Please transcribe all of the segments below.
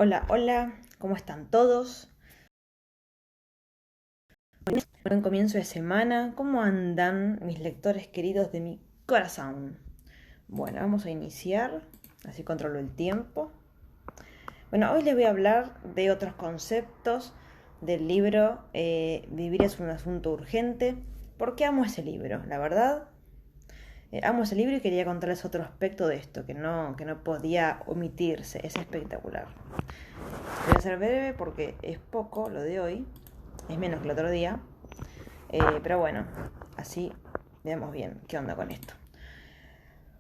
Hola, hola, ¿cómo están todos? Buen comienzo de semana, ¿cómo andan mis lectores queridos de mi corazón? Bueno, vamos a iniciar, así controlo el tiempo. Bueno, hoy les voy a hablar de otros conceptos del libro Vivir es un asunto urgente. ¿Por qué amo ese libro? La verdad, amo ese libro y quería contarles otro aspecto de esto que no podía omitirse, es espectacular. Voy a ser breve porque es poco lo de hoy, es menos que el otro día. Pero bueno, así veamos bien qué onda con esto.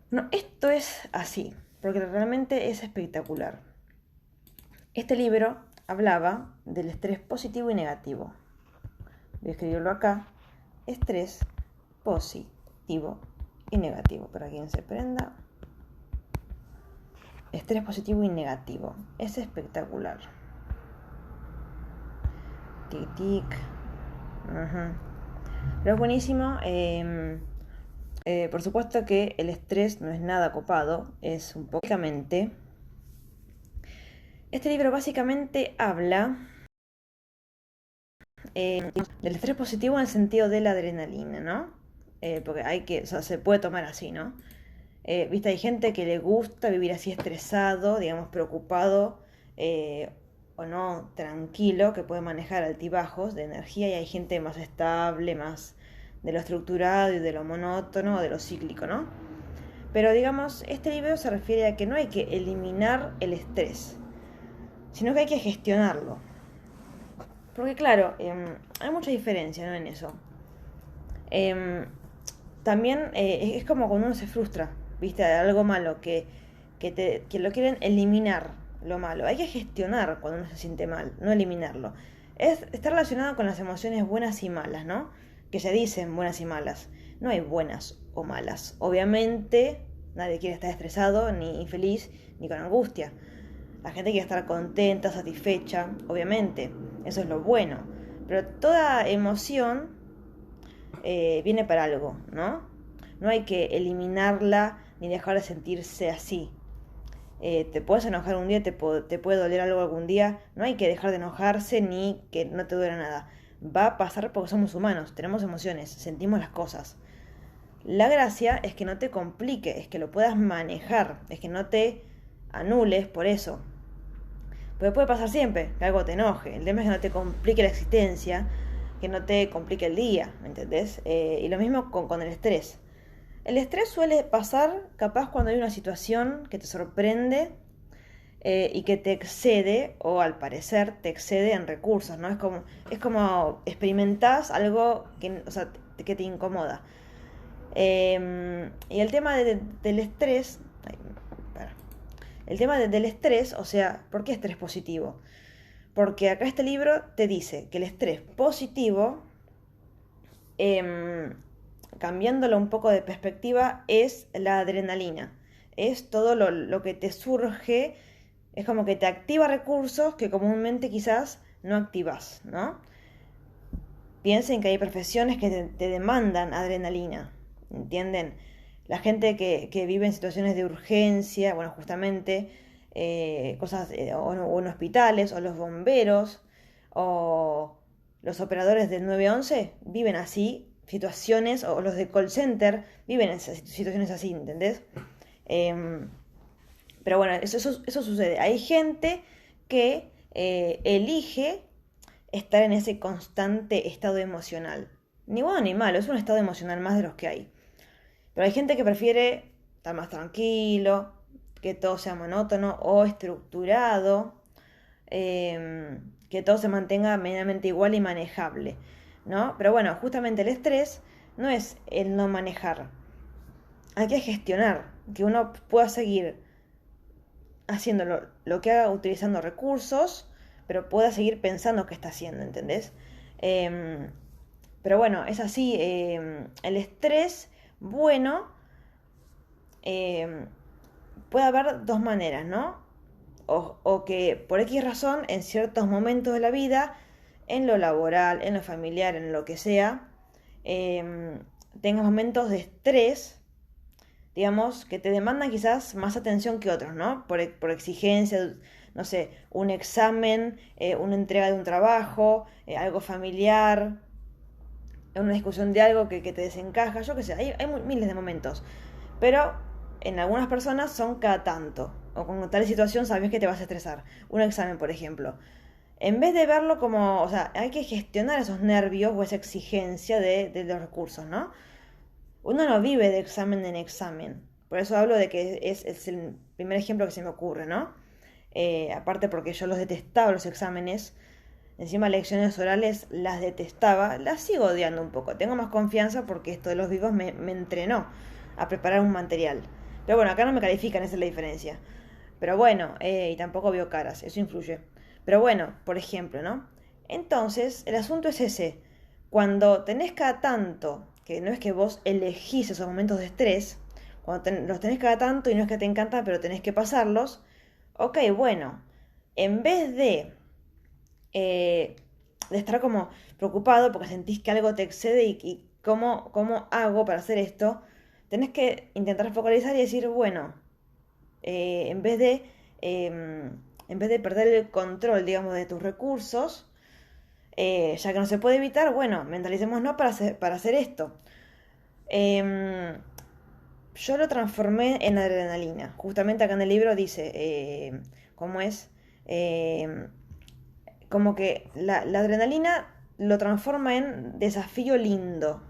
No, esto es así, porque realmente es espectacular. Este libro hablaba del estrés positivo y negativo. Voy a escribirlo acá. Estrés positivo y negativo. Para quien se prenda. Estrés positivo y negativo. Es espectacular. Tic, tic. Uh-huh. Pero es buenísimo. Por supuesto que el estrés no es nada copado, es un poco... Este libro básicamente habla del estrés positivo en el sentido de la adrenalina, ¿no? Porque o sea, se puede tomar así, ¿no? Viste, hay gente que le gusta vivir así estresado, digamos, preocupado, eh, o no, tranquilo, que puede manejar altibajos de energía, y hay gente más estable, más de lo estructurado y de lo monótono, de lo cíclico, ¿no? Pero digamos, este libro se refiere a que no hay que eliminar el estrés, sino que hay que gestionarlo. Porque claro, hay mucha diferencia, ¿no? En eso. Em, También es como cuando uno se frustra, ¿viste? De algo malo, que lo quieren eliminar, lo malo. Hay que gestionar cuando uno se siente mal, no eliminarlo. Está relacionado con las emociones buenas y malas, ¿no? Que se dicen buenas y malas. No hay buenas o malas. Obviamente, nadie quiere estar estresado, ni infeliz, ni con angustia. La gente quiere estar contenta, satisfecha, obviamente. Eso es lo bueno. Pero toda emoción viene para algo, ¿no? No hay que eliminarla ni dejar de sentirse así. Te puedes enojar un día, te puede doler algo algún día. No hay que dejar de enojarse ni que no te duela nada. Va a pasar porque somos humanos, tenemos emociones, sentimos las cosas. La gracia es que no te complique, es que lo puedas manejar, es que no te anules por eso. Porque puede pasar siempre que algo te enoje. El tema es que no te complique la existencia, que no te complique el día, ¿me entendés? Y lo mismo con el estrés. El estrés suele pasar capaz cuando hay una situación que te sorprende y que te excede, o al parecer te excede en recursos, ¿no? Es como experimentás algo que, o sea, que te incomoda. Y el tema del estrés... Ay, para. El tema del estrés, o sea, ¿por qué estrés positivo? Porque acá este libro te dice que el estrés positivo, eh, cambiándolo un poco de perspectiva, es la adrenalina. Es todo lo que te surge, es como que te activa recursos que comúnmente quizás no activas, ¿no? Piensen que hay profesiones que te demandan adrenalina, ¿entienden? La gente que vive en situaciones de urgencia, bueno, justamente, cosas, o en hospitales, o los bomberos, o los operadores del 911 viven así, situaciones, o los de call center viven en situaciones así, ¿entendés? Em, pero bueno, eso sucede. Hay gente que elige estar en ese constante estado emocional. Ni bueno ni malo, es un estado emocional más de los que hay. Pero hay gente que prefiere estar más tranquilo, que todo sea monótono o estructurado, que todo se mantenga medianamente igual y manejable, ¿no? Pero bueno, justamente el estrés no es el no manejar. Hay que gestionar, que uno pueda seguir haciendo lo que haga utilizando recursos, pero pueda seguir pensando qué está haciendo, ¿entendés? Eh, pero bueno, es así. El estrés, bueno, eh, puede haber dos maneras, ¿no? O que por X razón, en ciertos momentos de la vida, en lo laboral, en lo familiar, en lo que sea, tengas momentos de estrés, digamos, que te demandan quizás más atención que otros, ¿no? Por exigencia, no sé, un examen, una entrega de un trabajo, algo familiar, una discusión de algo que te desencaja, yo qué sé, hay miles de momentos. Pero en algunas personas son cada tanto, o con tal situación sabes que te vas a estresar. Un examen, por ejemplo. En vez de verlo como, o sea, hay que gestionar esos nervios o esa exigencia de los recursos, ¿no? Uno no vive de examen en examen. Por eso hablo de que es el primer ejemplo que se me ocurre, ¿no? Aparte porque yo los detestaba los exámenes. Encima lecciones orales las detestaba. Las sigo odiando un poco. Tengo más confianza porque esto de los vivos me entrenó a preparar un material. Pero bueno, acá no me califican, esa es la diferencia. Pero bueno, y tampoco veo caras, eso influye. Pero bueno, por ejemplo, ¿no? Entonces, el asunto es ese. Cuando tenés cada tanto, que no es que vos elegís esos momentos de estrés, cuando los tenés cada tanto y no es que te encantan, pero tenés que pasarlos, ok, bueno, en vez de estar como preocupado porque sentís que algo te excede y cómo hago para hacer esto, tenés que intentar focalizar y decir, bueno, en vez en vez de perder el control, digamos, de tus recursos, ya que no se puede evitar, bueno, mentalicémonos para hacer esto. Em, yo lo transformé en adrenalina. Justamente acá en el libro dice, ¿cómo es? Em, Como que la adrenalina lo transforma en desafío lindo.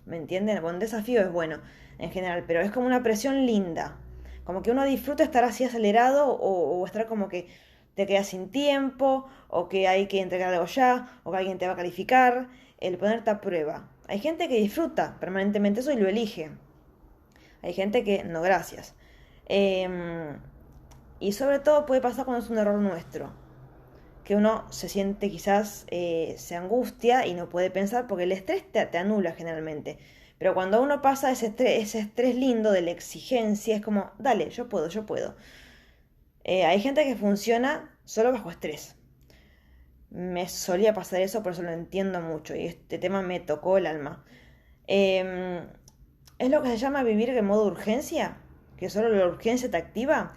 ¿Me entienden? Bueno, un desafío es bueno en general, pero es como una presión linda. Como que uno disfruta estar así acelerado o estar como que te quedas sin tiempo, o que hay que entregar algo ya, o que alguien te va a calificar, el ponerte a prueba. Hay gente que disfruta permanentemente eso y lo elige. Hay gente que no, gracias. Em, y sobre todo puede pasar cuando es un error nuestro, que uno se siente quizás, se angustia y no puede pensar porque el estrés te anula generalmente. Pero cuando uno pasa ese estrés lindo de la exigencia, es como, dale, yo puedo, yo puedo. Hay gente que funciona solo bajo estrés. Me solía pasar eso, por eso lo entiendo mucho y este tema me tocó el alma. Eh, es lo que se llama vivir en modo urgencia, que solo la urgencia te activa.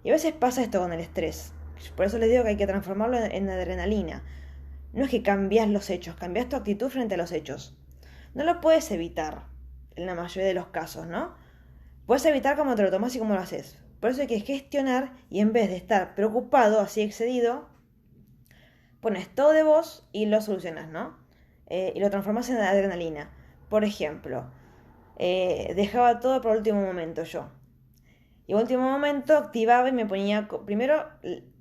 Y a veces pasa esto con el estrés. Por eso les digo que hay que transformarlo en adrenalina. No es que cambias los hechos, cambias tu actitud frente a los hechos. No lo puedes evitar en la mayoría de los casos, ¿no? Puedes evitar cómo te lo tomas y cómo lo haces. Por eso hay que gestionar y en vez de estar preocupado, así excedido, pones todo de vos y lo solucionas, ¿no? Y lo transformas en adrenalina. Por ejemplo, dejaba todo para el último momento yo. Y en último momento activaba y me ponía, primero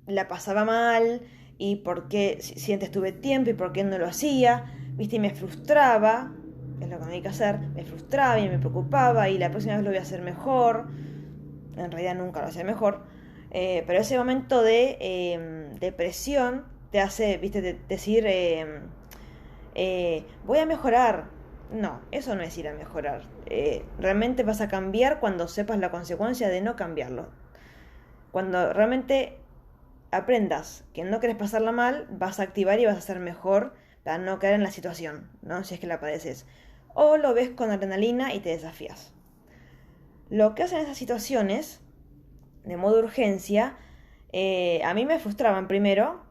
la pasaba mal y por qué, si antes tuve tiempo y por qué no lo hacía, viste, y me frustraba, es lo que no hay que hacer, me frustraba y me preocupaba y la próxima vez lo voy a hacer mejor, en realidad nunca lo voy a hacer mejor, pero ese momento de depresión te hace, viste, decir, voy a mejorar. No, eso no es ir a mejorar. Realmente vas a cambiar cuando sepas la consecuencia de no cambiarlo. Cuando realmente aprendas que no querés pasarla mal, vas a activar y vas a ser mejor para no caer en la situación, ¿no? Si es que la padeces. O lo ves con adrenalina y te desafías. Lo que hacen esas situaciones, de modo urgencia, a mí me frustraban primero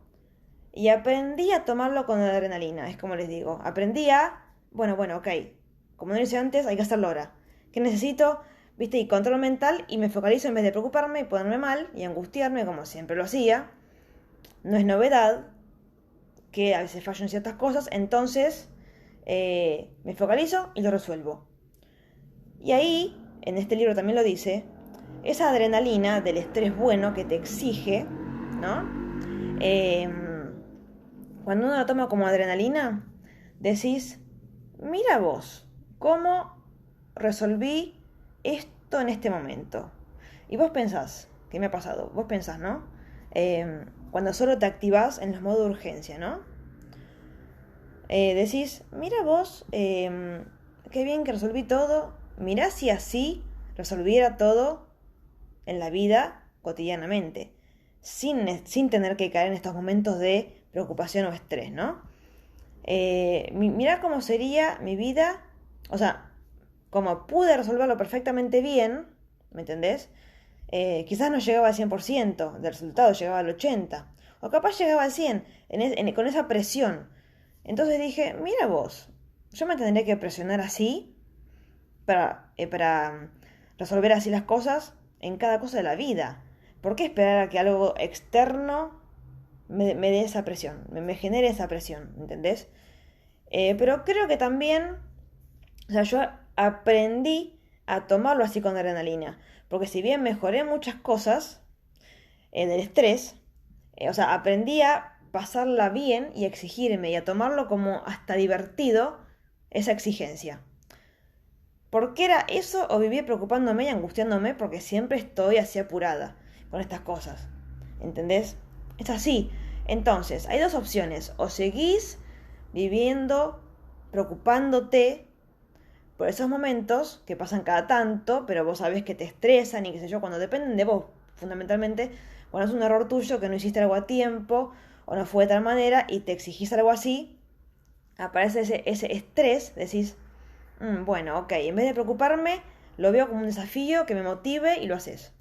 y aprendí a tomarlo con adrenalina, es como les digo. Aprendí a, bueno, ok, como no lo hice antes, hay que hacerlo ahora. ¿Qué necesito? Viste, y control mental y me focalizo en vez de preocuparme y ponerme mal y angustiarme como siempre lo hacía. No es novedad que a veces fallo en ciertas cosas, entonces me focalizo y lo resuelvo. Y ahí, en este libro también lo dice, esa adrenalina del estrés bueno que te exige, ¿no? Eh, Cuando uno lo toma como adrenalina, decís, mira vos, ¿cómo resolví esto en este momento? Y vos pensás, ¿qué me ha pasado? Vos pensás, ¿no? Cuando solo te activás en los modos de urgencia, ¿no? Decís, mira vos, qué bien que resolví todo. Mirá si así resolviera todo en la vida cotidianamente, sin tener que caer en estos momentos de preocupación o estrés, ¿no? Mirá cómo sería mi vida, o sea, como pude resolverlo perfectamente bien, ¿me entendés? Quizás no llegaba al 100% del resultado, llegaba al 80%, o capaz llegaba al 100% con esa presión. Entonces dije, mira vos, yo me tendré que presionar así para resolver así las cosas en cada cosa de la vida. ¿Por qué esperar a que algo externo me dé esa presión, me genere esa presión, ¿entendés? Pero creo que también, o sea, yo aprendí a tomarlo así con adrenalina, porque si bien mejoré muchas cosas del estrés, o sea, aprendí a pasarla bien y a exigirme y a tomarlo como hasta divertido esa exigencia. ¿Por qué era eso o vivir preocupándome y angustiándome porque siempre estoy así apurada con estas cosas? ¿Entendés? Es así. Entonces, hay dos opciones. O seguís viviendo, preocupándote por esos momentos que pasan cada tanto, pero vos sabés que te estresan y qué sé yo, cuando dependen de vos, fundamentalmente, cuando es un error tuyo que no hiciste algo a tiempo o no fue de tal manera y te exigís algo así, aparece ese estrés, decís, bueno, ok, en vez de preocuparme, lo veo como un desafío que me motive y lo haces.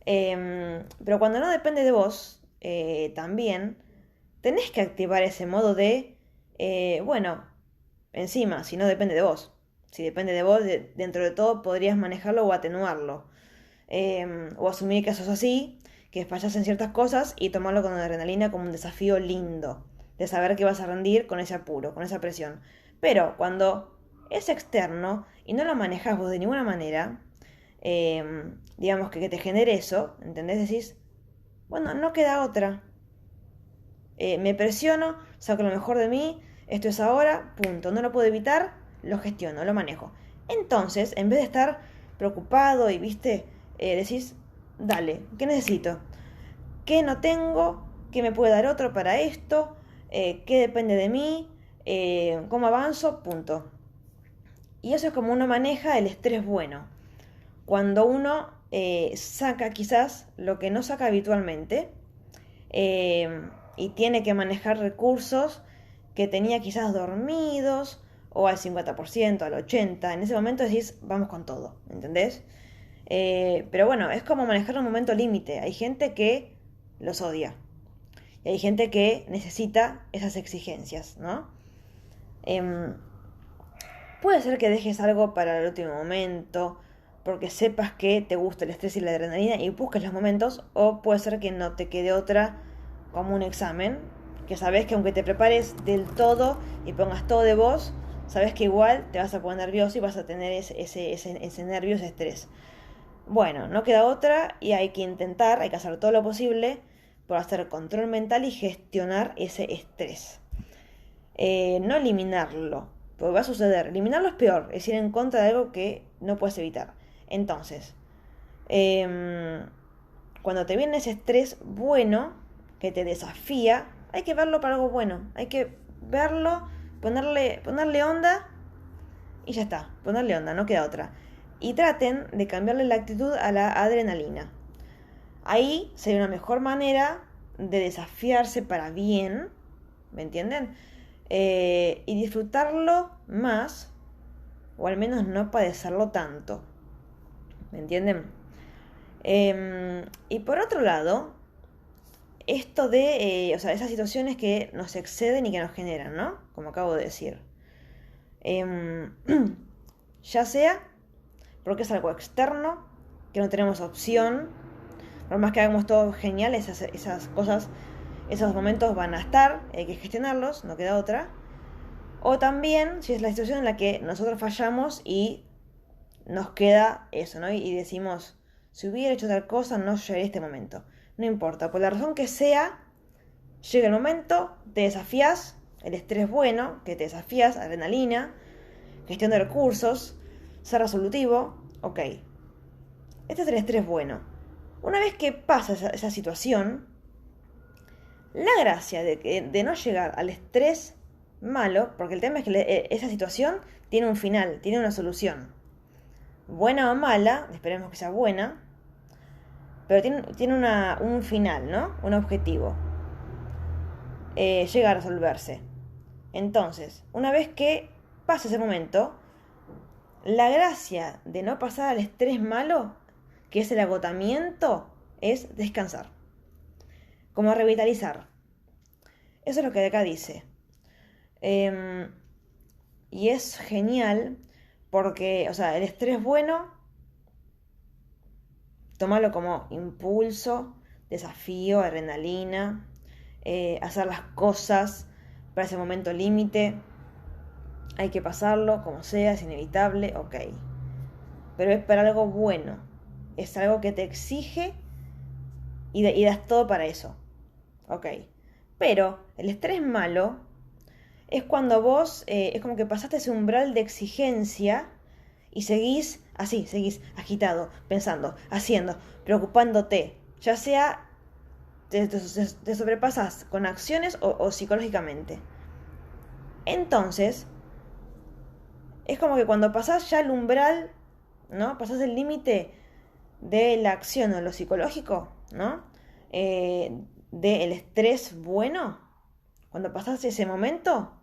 Pero cuando no depende de vos, también tenés que activar ese modo de, bueno, encima, si no depende de vos. Si depende de vos, dentro de todo podrías manejarlo o atenuarlo. O asumir que sos así, que fallas en ciertas cosas y tomarlo con adrenalina como un desafío lindo. De saber que vas a rendir con ese apuro, con esa presión. Pero cuando es externo y no lo manejas vos de ninguna manera, digamos que te genere eso, ¿entendés? Decís, bueno, no queda otra. Me presiono, saco lo mejor de mí, esto es ahora, punto. No lo puedo evitar, lo gestiono, lo manejo. Entonces, en vez de estar preocupado y, viste, decís, dale, ¿qué necesito? ¿Qué no tengo? ¿Qué me puede dar otro para esto? ¿Qué depende de mí? ¿Cómo avanzo? Punto. Y eso es como uno maneja el estrés bueno. Cuando uno saca quizás lo que no saca habitualmente, y tiene que manejar recursos que tenía quizás dormidos o al 50%, al 80%. En ese momento decís, vamos con todo, ¿entendés? Pero bueno, es como manejar un momento límite. Hay gente que los odia y hay gente que necesita esas exigencias, ¿no? Em, Puede ser que dejes algo para el último momento, porque sepas que te gusta el estrés y la adrenalina y busques los momentos, o puede ser que no te quede otra como un examen, que sabes que aunque te prepares del todo y pongas todo de vos, sabes que igual te vas a poner nervioso y vas a tener ese nervio, ese estrés. Bueno, no queda otra y hay que intentar, hay que hacer todo lo posible por hacer control mental y gestionar ese estrés. No eliminarlo, porque va a suceder. Eliminarlo es peor, es ir en contra de algo que no puedes evitar. Entonces, cuando te viene ese estrés bueno, que te desafía, hay que verlo para algo bueno. Hay que verlo, ponerle onda y ya está. Ponerle onda, no queda otra. Y traten de cambiarle la actitud a la adrenalina. Ahí sería una mejor manera de desafiarse para bien, ¿me entienden? Y disfrutarlo más, o al menos no padecerlo tanto, ¿me entienden? Y por otro lado, esto de, o sea, esas situaciones que nos exceden y que nos generan, ¿no? Como acabo de decir. Em, ya sea porque es algo externo, que no tenemos opción, por más que hagamos todo genial, esas cosas, esos momentos van a estar, hay que gestionarlos, no queda otra. O también si es la situación en la que nosotros fallamos y nos queda eso, ¿no? Y decimos, si hubiera hecho tal cosa, no llegaría a este momento. No importa, por la razón que sea, llega el momento, te desafías, el estrés bueno, que te desafías, adrenalina, gestión de recursos, ser resolutivo, ok. Este es el estrés bueno. Una vez que pasa esa situación, la gracia de no llegar al estrés malo, porque el tema es que esa situación tiene un final, tiene una solución. Buena o mala, esperemos que sea buena, pero tiene un final, ¿no? Un objetivo. Llega a resolverse. Entonces, una vez que pasa ese momento, la gracia de no pasar al estrés malo que es el agotamiento, es descansar. Como revitalizar. Eso es lo que de acá dice. Y es genial porque, o sea, el estrés bueno, tómalo como impulso, desafío, adrenalina, hacer las cosas para ese momento límite. Hay que pasarlo, como sea, es inevitable, ok. Pero es para algo bueno. Es algo que te exige y das todo para eso. Ok. Pero el estrés malo es cuando vos, es como que pasaste ese umbral de exigencia y seguís así, seguís agitado, pensando, haciendo, preocupándote. Ya sea te sobrepasas con acciones o psicológicamente. Entonces, es como que cuando pasás ya el umbral, ¿no? Pasás el límite de la acción o lo psicológico, ¿no? Del estrés bueno, cuando pasás ese momento,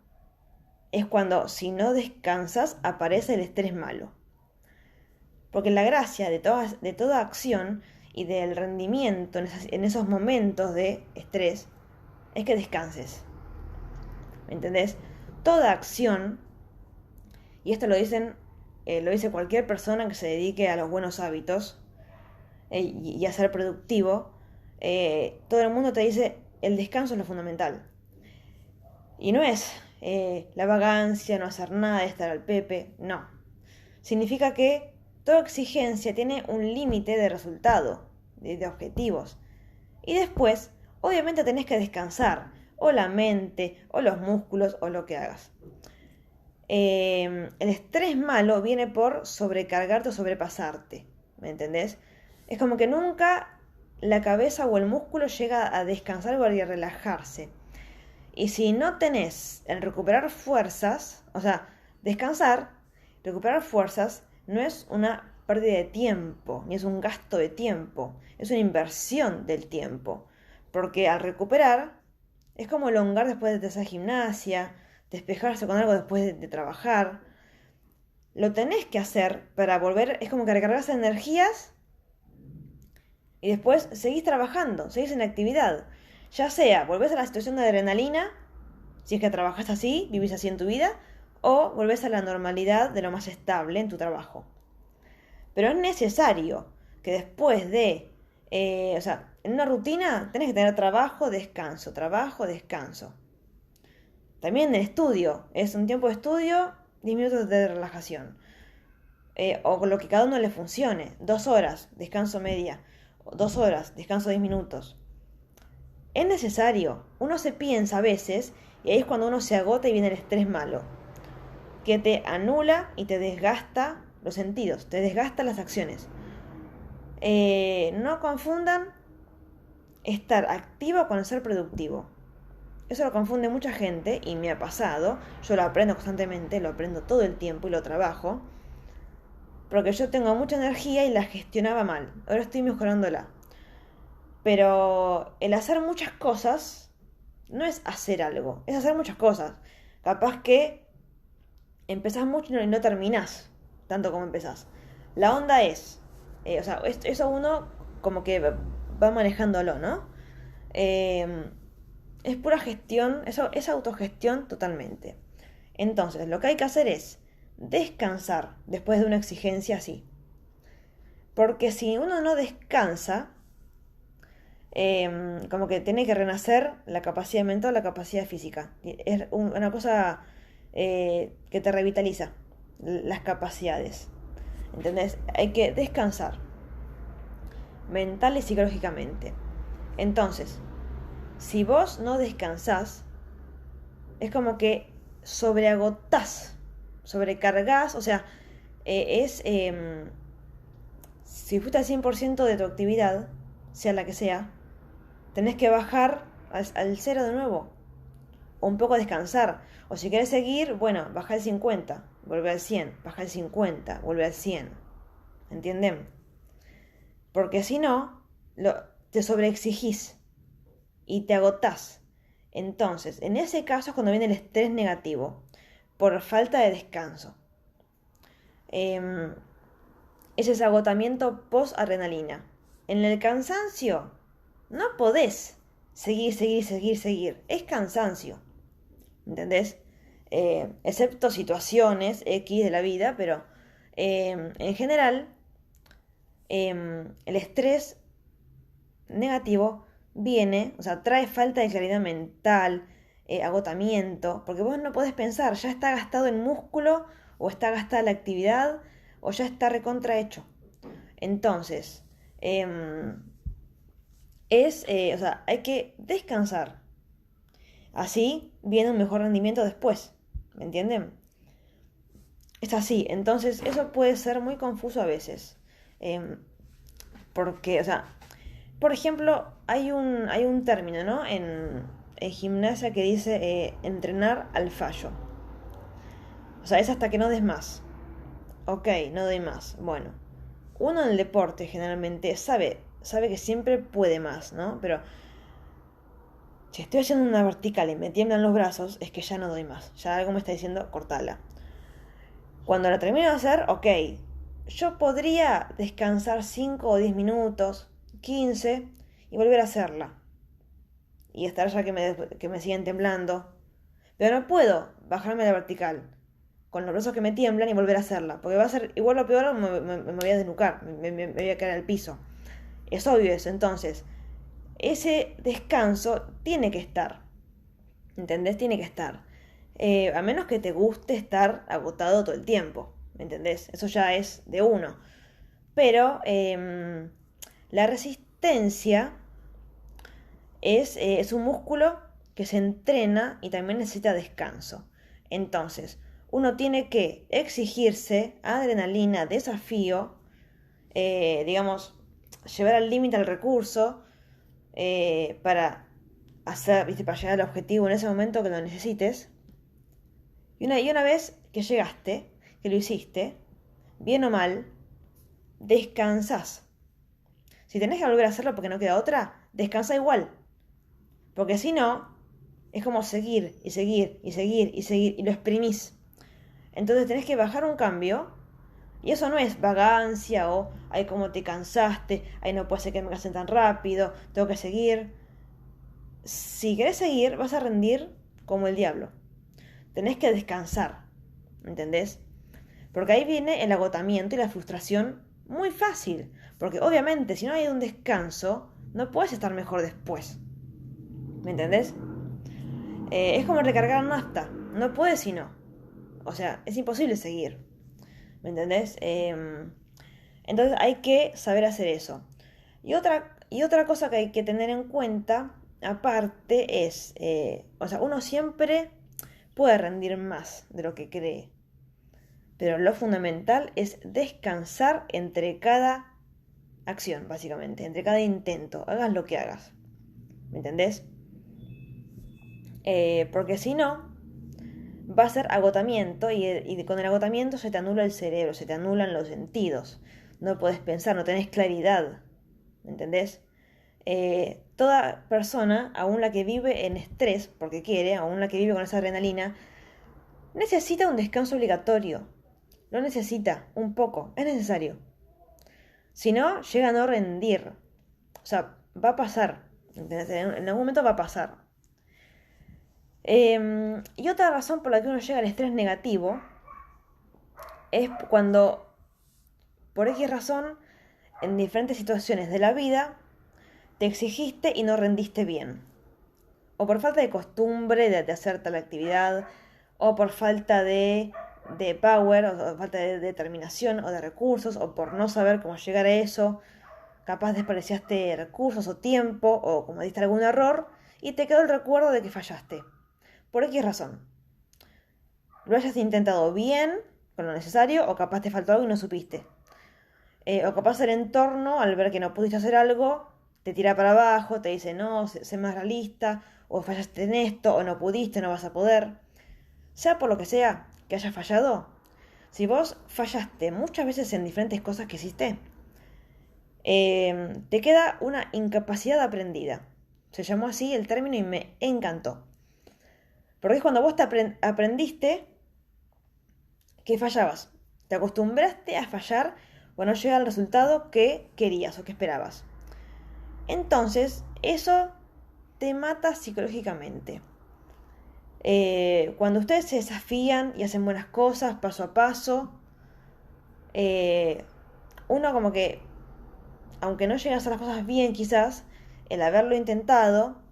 es cuando si no descansas aparece el estrés malo. Porque la gracia de toda acción y del rendimiento en esos momentos de estrés es que descanses. ¿Me entendés? Toda acción, y esto lo dice cualquier persona que se dedique a los buenos hábitos y a ser productivo, todo el mundo te dice el descanso es lo fundamental. Y no es la vagancia, no hacer nada, estar al pepe, no. Significa que toda exigencia tiene un límite de resultado, de objetivos. Y después, obviamente tenés que descansar, o la mente, o los músculos, o lo que hagas. El estrés malo viene por sobrecargarte o sobrepasarte, ¿me entendés? Es como que nunca la cabeza o el músculo llega a descansar o a relajarse. Y si no tenés el recuperar fuerzas, o sea, descansar, recuperar fuerzas, no es una pérdida de tiempo, ni es un gasto de tiempo, es una inversión del tiempo. Porque al recuperar, es como elongar después de hacer gimnasia, despejarse con algo después de trabajar. Lo tenés que hacer para volver, es como que recargas energías y después seguís trabajando, seguís en actividad. Ya sea, volvés a la situación de adrenalina, si es que trabajás así, vivís así en tu vida, o volvés a la normalidad de lo más estable en tu trabajo. Pero es necesario que después de, o sea, en una rutina tenés que tener trabajo, descanso. También el estudio, es un tiempo de estudio, 10 minutos de relajación. O con lo que cada uno le funcione. 2 horas, descanso media. 2 horas, descanso 10 minutos. Es necesario. Uno se piensa a veces, y ahí es cuando uno se agota y viene el estrés malo, que te anula y te desgasta los sentidos, te desgasta las acciones. No confundan estar activo con ser productivo. Eso lo confunde mucha gente y me ha pasado. Yo lo aprendo constantemente, lo aprendo todo el tiempo y lo trabajo. Porque yo tengo mucha energía y la gestionaba mal. Ahora estoy mejorándola. Pero el hacer muchas cosas no es hacer algo, es hacer muchas cosas. Capaz que empezás mucho y no terminás tanto como empezás. La onda es, o sea, eso uno como que va manejándolo, ¿no? Es pura gestión, eso es autogestión totalmente. Entonces, lo que hay que hacer es descansar después de una exigencia así. Porque si uno no descansa, como que tiene que renacer la capacidad mental, la capacidad física. Es una cosa que te revitaliza las capacidades. ¿Entendés? Hay que descansar mental y psicológicamente. Entonces, si vos no descansás, es como que sobreagotás, sobrecargás, o sea, si fuiste al 100% de tu actividad, sea la que sea, tenés que bajar al cero de nuevo. O un poco descansar. O si querés seguir, bueno, baja al 50, vuelve al 100, baja al 50, vuelve al 100. ¿Entienden? Porque si no, te sobreexigís y te agotás. Entonces, en ese caso es cuando viene el estrés negativo, por falta de descanso. es ese agotamiento post-adrenalina. En el cansancio no podés seguir. Es cansancio. ¿Entendés? Excepto situaciones X de la vida, pero en general el estrés negativo viene, o sea, trae falta de claridad mental, agotamiento, porque vos no podés pensar, ya está gastado el músculo, o está gastada la actividad, o ya está recontrahecho. Entonces, o sea, hay que descansar. Así viene un mejor rendimiento después. ¿Me entienden? Es así. Entonces, eso puede ser muy confuso a veces. Porque, o sea, por ejemplo, hay un término, ¿no? En gimnasia que dice entrenar al fallo. O sea, es hasta que no des más. Ok, no doy más. Bueno, uno en el deporte generalmente sabe que siempre puede más, ¿no? Pero si estoy haciendo una vertical y me tiemblan los brazos, es que ya no doy más. Ya algo me está diciendo, cortala. Cuando la termino de hacer, ok, yo podría descansar 5 o 10 minutos, 15, y volver a hacerla. Y estar ya que me siguen temblando. Pero no puedo bajarme la vertical con los brazos que me tiemblan y volver a hacerla. Porque va a ser igual o peor, me voy a desnucar, me voy a caer al piso. Es obvio eso. Entonces, ese descanso tiene que estar. ¿Entendés? Tiene que estar. A menos que te guste estar agotado todo el tiempo. ¿Me entendés? Eso ya es de uno. Pero la resistencia es un músculo que se entrena y también necesita descanso. Entonces, uno tiene que exigirse adrenalina, desafío, digamos, llevar al límite al recurso para hacer, ¿viste? Para llegar al objetivo en ese momento que lo necesites. Y una vez que llegaste, que lo hiciste, bien o mal, descansás. Si tenés que volver a hacerlo porque no queda otra, descansa igual. Porque si no, es como seguir y seguir y seguir y seguir y lo exprimís. Entonces tenés que bajar un cambio. Y eso no es vagancia o, ay, cómo te cansaste, ay, no puede ser que me cansen tan rápido, tengo que seguir. Si querés seguir, vas a rendir como el diablo. Tenés que descansar, ¿entendés? Porque ahí viene el agotamiento y la frustración muy fácil. Porque obviamente si no hay un descanso, no puedes estar mejor después. ¿Me entendés? Es como recargar nafta. No puedes si no. O sea, es imposible seguir. ¿Me entendés? Entonces hay que saber hacer eso. Y otra cosa que hay que tener en cuenta, aparte, es, o sea, uno siempre puede rendir más de lo que cree. Pero lo fundamental es descansar entre cada acción, básicamente, entre cada intento, hagas lo que hagas. ¿Me entendés? Porque si no, va a ser agotamiento y con el agotamiento se te anula el cerebro, se te anulan los sentidos. No puedes pensar, no tenés claridad. ¿Me entendés? Toda persona, aún la que vive en estrés, porque quiere, aún la que vive con esa adrenalina, necesita un descanso obligatorio. Lo necesita, un poco, es necesario. Si no, llega a no rendir. O sea, va a pasar. ¿Entendés? En algún momento va a pasar. Y otra razón por la que uno llega al estrés negativo es cuando, por X razón, en diferentes situaciones de la vida, te exigiste y no rendiste bien. O por falta de costumbre de hacer tal actividad, o por falta de power, o falta de determinación o de recursos, o por no saber cómo llegar a eso. Capaz desperdiciaste recursos o tiempo, o cometiste algún error, y te quedó el recuerdo de que fallaste. Por X razón. Lo hayas intentado bien, con lo necesario, o capaz te faltó algo y no supiste. O capaz el entorno, al ver que no pudiste hacer algo, te tira para abajo, te dice, no, sé más realista, o fallaste en esto, o no pudiste, no vas a poder. Sea por lo que sea que hayas fallado, si vos fallaste muchas veces en diferentes cosas que hiciste, te queda una incapacidad aprendida. Se llamó así el término y me encantó. Porque es cuando vos te aprendiste que fallabas. Te acostumbraste a fallar o no llega al resultado que querías o que esperabas. Entonces, eso te mata psicológicamente. Cuando ustedes se desafían y hacen buenas cosas paso a paso, eh, uno como que, aunque no llegue a hacer las cosas bien quizás, el haberlo intentado,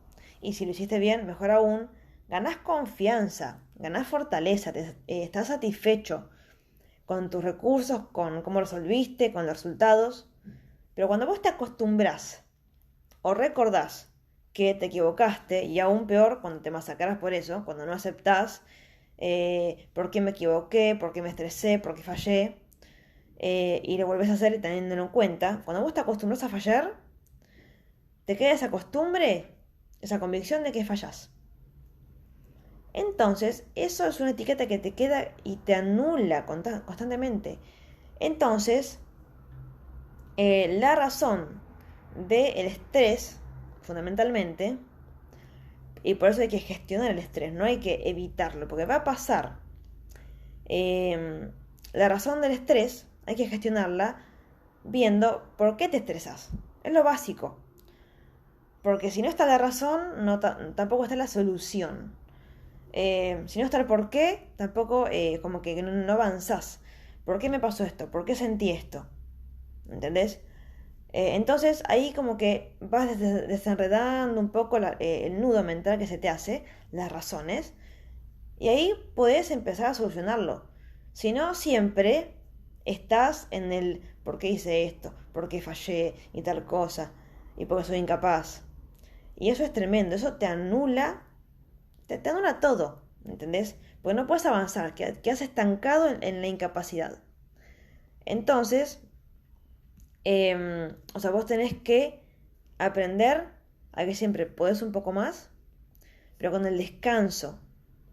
y si lo hiciste bien, mejor aún, ganás confianza, ganás fortaleza, estás satisfecho con tus recursos, con cómo resolviste, con los resultados. Pero cuando vos te acostumbrás o recordás que te equivocaste, y aún peor cuando te masacras por eso, cuando no aceptás por qué me equivoqué, por qué me estresé, por qué fallé, y lo volvés a hacer teniéndolo en cuenta, cuando vos te acostumbras a fallar, te queda esa costumbre, esa convicción de que fallás. Entonces, eso es una etiqueta que te queda y te anula constantemente. Entonces, la razón del estrés, fundamentalmente, y por eso hay que gestionar el estrés, no hay que evitarlo, porque va a pasar. La razón del estrés hay que gestionarla viendo por qué te estresas. Es lo básico. Porque si no está la razón, tampoco está la solución. Si no está el por qué, tampoco como que no avanzás. ¿Por qué me pasó esto? ¿Por qué sentí esto? ¿Entendés? Entonces ahí como que vas desenredando un poco el nudo mental que se te hace, las razones, y ahí puedes empezar a solucionarlo. Si no, siempre estás en el por qué hice esto, por qué fallé y tal cosa, y porque soy incapaz. Y eso es tremendo, eso te anula, te anula todo, ¿entendés? Porque no puedes avanzar, quedas estancado en la incapacidad. Entonces, o sea, vos tenés que aprender a que siempre podés un poco más, pero con el descanso.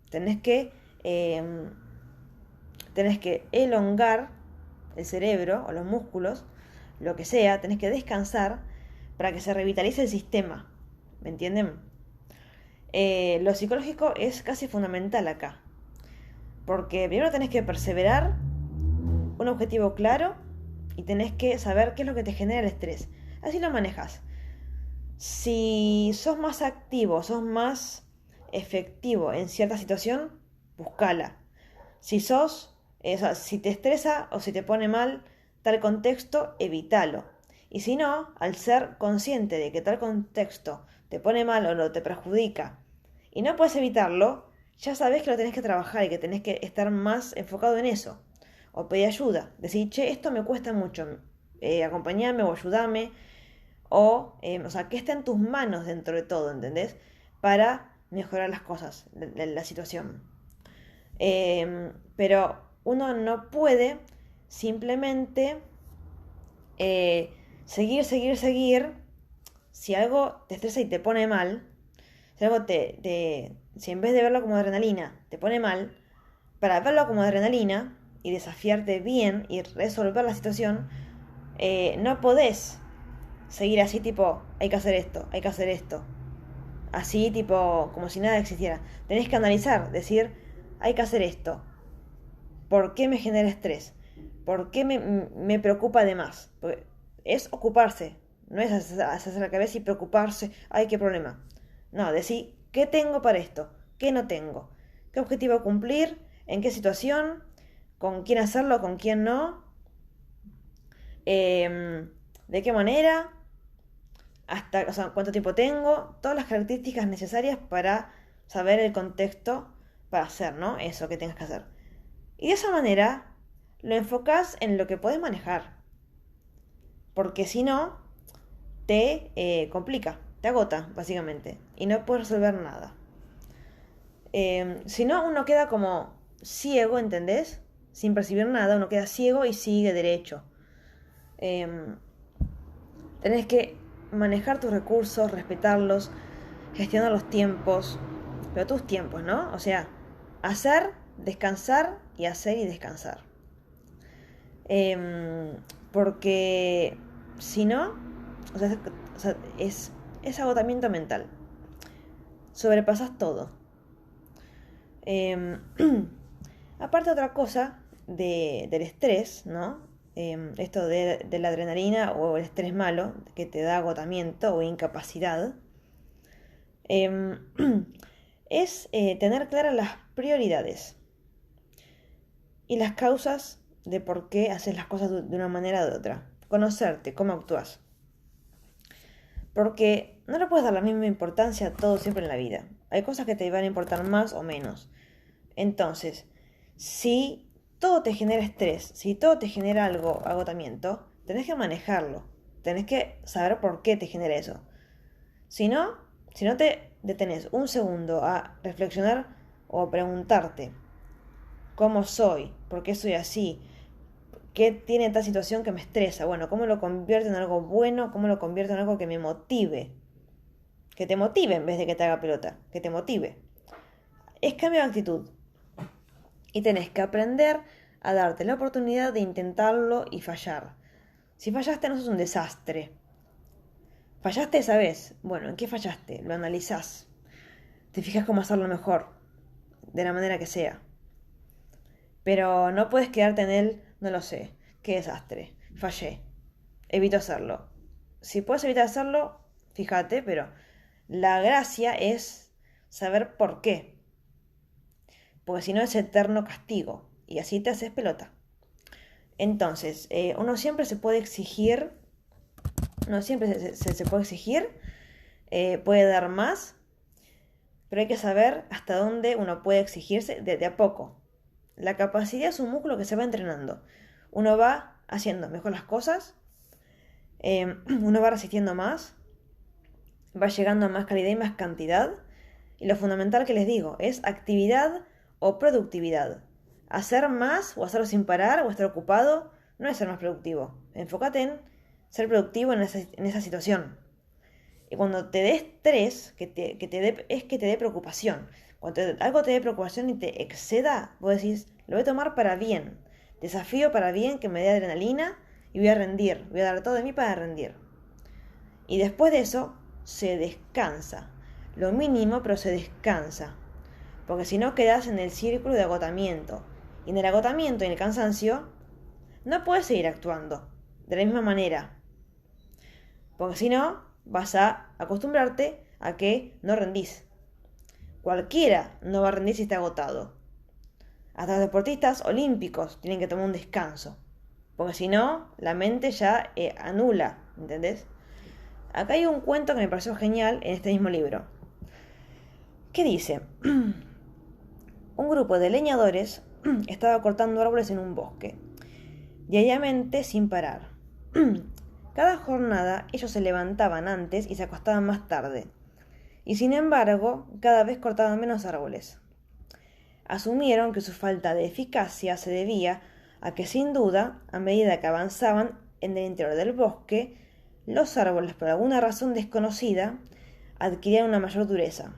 Tenés que, eh, tenés que elongar el cerebro o los músculos, lo que sea, tenés que descansar para que se revitalice el sistema. ¿Me entienden? Lo psicológico es casi fundamental acá. Porque primero tenés que perseverar, un objetivo claro, y tenés que saber qué es lo que te genera el estrés. Así lo manejas. Si sos más activo, sos más efectivo en cierta situación, buscala. Si o sea, si te estresa o si te pone mal tal contexto, evítalo. Y si no, al ser consciente de que tal contexto te pone mal o lo te perjudica y no puedes evitarlo, ya sabes que lo tenés que trabajar y que tenés que estar más enfocado en eso. O pedir ayuda. Decir, che, esto me cuesta mucho. Acompañame o ayúdame. O sea, que está en tus manos dentro de todo, ¿entendés? Para mejorar las cosas, la situación. Pero uno no puede simplemente seguir. Si algo te estresa y te pone mal, si algo si en vez de verlo como adrenalina te pone mal, para verlo como adrenalina y desafiarte bien y resolver la situación, no podés seguir así tipo, hay que hacer esto, hay que hacer esto. Así tipo, como si nada existiera. Tenés que analizar, decir, hay que hacer esto. ¿Por qué me genera estrés? ¿Por qué me preocupa de más? Porque es ocuparse, no es hacerse la cabeza y preocuparse, ay, qué problema. No, decir, ¿qué tengo para esto? ¿Qué no tengo? ¿Qué objetivo cumplir? ¿En qué situación? ¿Con quién hacerlo? ¿Con quién no? ¿De qué manera? Hasta, o sea, cuánto tiempo tengo, todas las características necesarias para saber el contexto para hacer, ¿no? Eso que tengas que hacer. Y de esa manera lo enfocas en lo que puedes manejar. Porque si no, te complica, te agota, básicamente. Y no puedes resolver nada. Si no, uno queda como ciego, ¿entendés? Sin percibir nada, uno queda ciego y sigue derecho. Tenés que manejar tus recursos, respetarlos, gestionar los tiempos, pero tus tiempos, ¿no? O sea, hacer, descansar y hacer y descansar. Porque si no, o sea, es agotamiento mental. Sobrepasas todo. Aparte otra cosa del estrés, ¿no? esto de la adrenalina o el estrés malo, que te da agotamiento o incapacidad, em, es tener claras las prioridades y las causas de por qué haces las cosas de una manera o de otra. Conocerte, cómo actúas. Porque no le puedes dar la misma importancia a todo siempre en la vida. Hay cosas que te van a importar más o menos. Entonces, si todo te genera estrés, si todo te genera algo, agotamiento, tenés que manejarlo. Tenés que saber por qué te genera eso. Si no te detenés un segundo a reflexionar o a preguntarte cómo soy, por qué soy así, qué tiene esta situación que me estresa, bueno, cómo lo convierto en algo bueno, cómo lo convierto en algo que me motive, que te motive en vez de que te haga pelota, que te motive. Es cambio de actitud. Y tenés que aprender a darte la oportunidad de intentarlo y fallar. Si fallaste no sos un desastre. ¿Fallaste esa vez? Bueno, ¿en qué fallaste? Lo analizás. Te fijas cómo hacerlo mejor, de la manera que sea. Pero no puedes quedarte en él, no lo sé, qué desastre, fallé, evito hacerlo. Si puedes evitar hacerlo, fíjate, pero la gracia es saber por qué. Porque si no es eterno castigo y así te haces pelota. Entonces, uno siempre se puede exigir, se puede exigir, puede dar más, pero hay que saber hasta dónde uno puede exigirse de a poco. La capacidad es un músculo que se va entrenando. Uno va haciendo mejor las cosas, uno va resistiendo más, va llegando a más calidad y más cantidad. Y lo fundamental que les digo es actividad o productividad. Hacer más o hacerlo sin parar o estar ocupado no es ser más productivo. Enfócate en ser productivo en esa situación. Y cuando te dé estrés, que te dé preocupación. Cuando algo te dé preocupación y te exceda, vos decís, lo voy a tomar para bien. Desafío para bien, que me dé adrenalina y voy a rendir. Voy a dar todo de mí para rendir. Y después de eso, se descansa. Lo mínimo, pero se descansa. Porque si no, quedás en el círculo de agotamiento. Y en el agotamiento y en el cansancio, no puedes seguir actuando de la misma manera. Porque si no, vas a acostumbrarte a que no rendís. Cualquiera no va a rendir si está agotado. Hasta los deportistas olímpicos tienen que tomar un descanso. Porque si no, la mente ya anula, ¿entendés? Acá hay un cuento que me pareció genial en este mismo libro. ¿Qué dice? Un grupo de leñadores estaba cortando árboles en un bosque, diariamente sin parar. Cada jornada ellos se levantaban antes y se acostaban más tarde. Y sin embargo, cada vez cortaban menos árboles. Asumieron que su falta de eficacia se debía a que sin duda, a medida que avanzaban en el interior del bosque, los árboles, por alguna razón desconocida, adquirían una mayor dureza.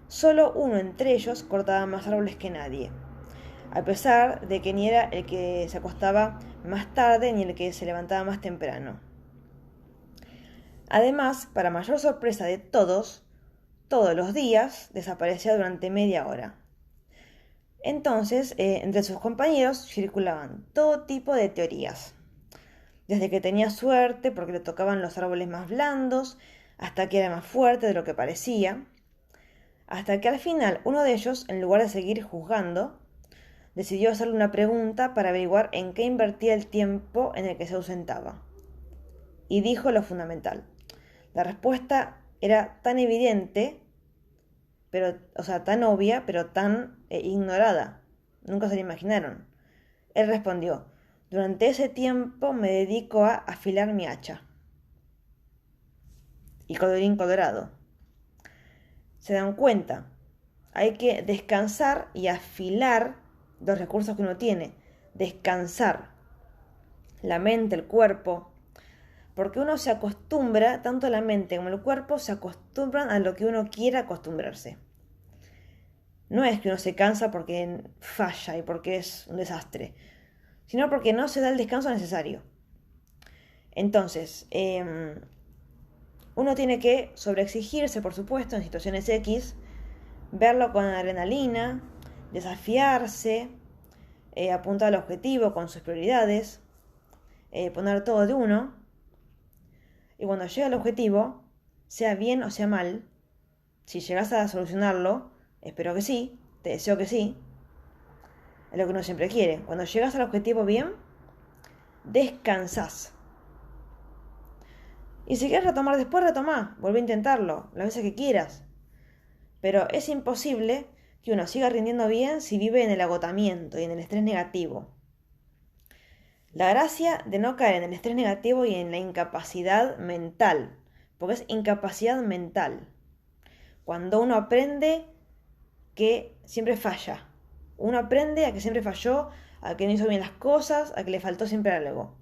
Solo uno entre ellos cortaba más árboles que nadie, a pesar de que ni era el que se acostaba más tarde ni el que se levantaba más temprano. Además, para mayor sorpresa de todos, todos los días desaparecía durante media hora. Entonces, entre sus compañeros circulaban todo tipo de teorías. Desde que tenía suerte porque le tocaban los árboles más blandos, hasta que era más fuerte de lo que parecía, hasta que al final uno de ellos, en lugar de seguir juzgando, decidió hacerle una pregunta para averiguar en qué invertía el tiempo en el que se ausentaba. Y dijo lo fundamental. La respuesta era tan evidente, tan obvia, pero tan ignorada. Nunca se lo imaginaron. Él respondió: durante ese tiempo me dedico a afilar mi hacha. Y colorín colorado. Se dan cuenta. Hay que descansar y afilar los recursos que uno tiene. Descansar. La mente, el cuerpo. Porque uno se acostumbra, tanto la mente como el cuerpo se acostumbran a lo que uno quiera acostumbrarse. No es que uno se cansa porque falla y porque es un desastre, sino porque no se da el descanso necesario. Entonces, uno tiene que sobreexigirse, por supuesto, en situaciones X, verlo con adrenalina, desafiarse, apuntar al objetivo con sus prioridades, poner todo de uno. Y cuando llega al objetivo, sea bien o sea mal, si llegas a solucionarlo, espero que sí, te deseo que sí, es lo que uno siempre quiere. Cuando llegas al objetivo bien, descansás. Y si quieres retomar después, retomá, volví a intentarlo, las veces que quieras. Pero es imposible que uno siga rindiendo bien si vive en el agotamiento y en el estrés negativo. La gracia de no caer en el estrés negativo y en la incapacidad mental, porque es incapacidad mental. Cuando uno aprende que siempre falla. Uno aprende a que siempre falló, a que no hizo bien las cosas, a que le faltó siempre algo.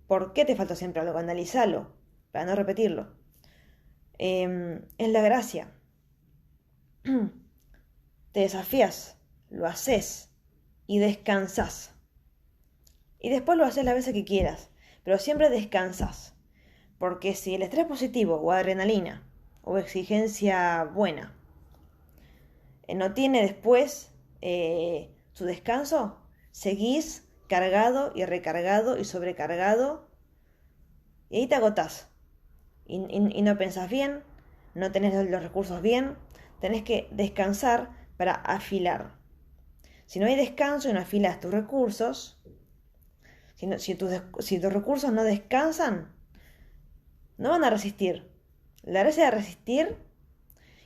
¿Por qué te faltó siempre algo? Analízalo, para no repetirlo. Es la gracia. Te desafías, lo haces y descansas. Y después lo haces las veces que quieras, pero siempre descansas. Porque si el estrés positivo o adrenalina o exigencia buena no tiene después su descanso, seguís cargado y recargado y sobrecargado y ahí te agotás. Y no pensás bien, no tenés los recursos bien, tenés que descansar para afilar. Si no hay descanso y no afilas tus recursos, si tus recursos no descansan, no van a resistir. La gracia de resistir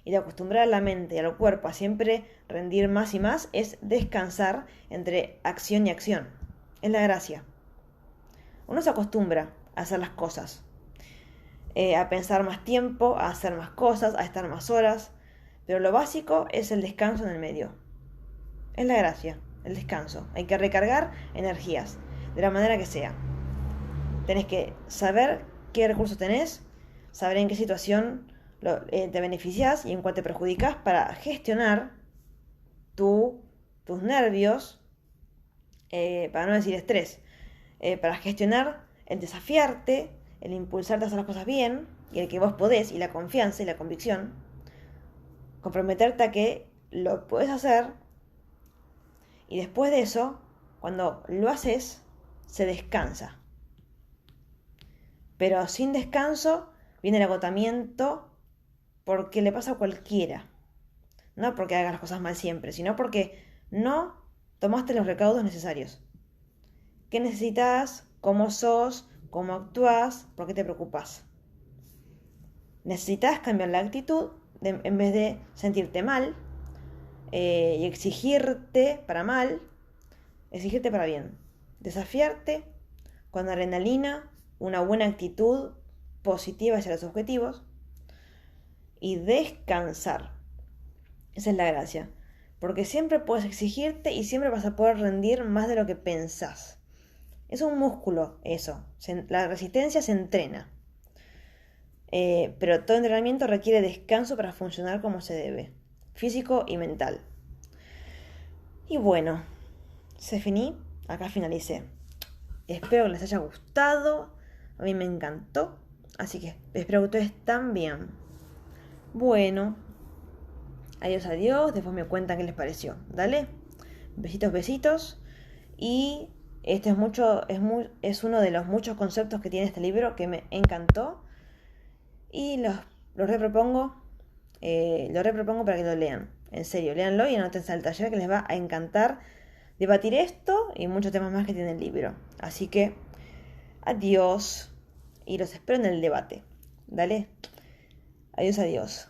y de acostumbrar a la mente y al cuerpo a siempre rendir más y más es descansar entre acción y acción. Es la gracia. Uno se acostumbra a hacer las cosas, a pensar más tiempo, a hacer más cosas, a estar más horas, pero lo básico es el descanso en el medio. Es la gracia, el descanso. Hay que recargar energías, de la manera que sea. Tenés que saber qué recursos tenés, saber en qué situación te beneficias y en cuál te perjudicas para gestionar tus nervios, para no decir estrés, para gestionar el desafiarte, el impulsarte a hacer las cosas bien y el que vos podés y la confianza y la convicción, comprometerte a que lo puedes hacer y después de eso, cuando lo haces, se descansa. Pero sin descanso viene el agotamiento porque le pasa a cualquiera. No porque hagas las cosas mal siempre, sino porque no tomaste los recaudos necesarios. ¿Qué necesitas? ¿Cómo sos? ¿Cómo actúas? ¿Por qué te preocupas? Necesitas cambiar la actitud en vez de sentirte mal y exigirte para mal, exigirte para bien. Desafiarte con adrenalina, una buena actitud positiva hacia los objetivos y descansar. Esa es la gracia. Porque siempre puedes exigirte y siempre vas a poder rendir más de lo que pensás. Es un músculo eso. La resistencia se entrena. Pero todo entrenamiento requiere descanso para funcionar como se debe. Físico y mental. Y bueno, se finí. Acá finalicé. Espero que les haya gustado. A mí me encantó. Así que espero que ustedes también. Bueno. Adiós, adiós. Después me cuentan qué les pareció. Dale. Besitos, besitos. Y este es uno de los muchos conceptos que tiene este libro que me encantó. Y lo repropongo. Lo repropongo para que lo lean. En serio, léanlo y anótense al taller que les va a encantar debatir esto y muchos temas más que tiene el libro. Así que, adiós. Y los espero en el debate. Dale. Adiós, adiós.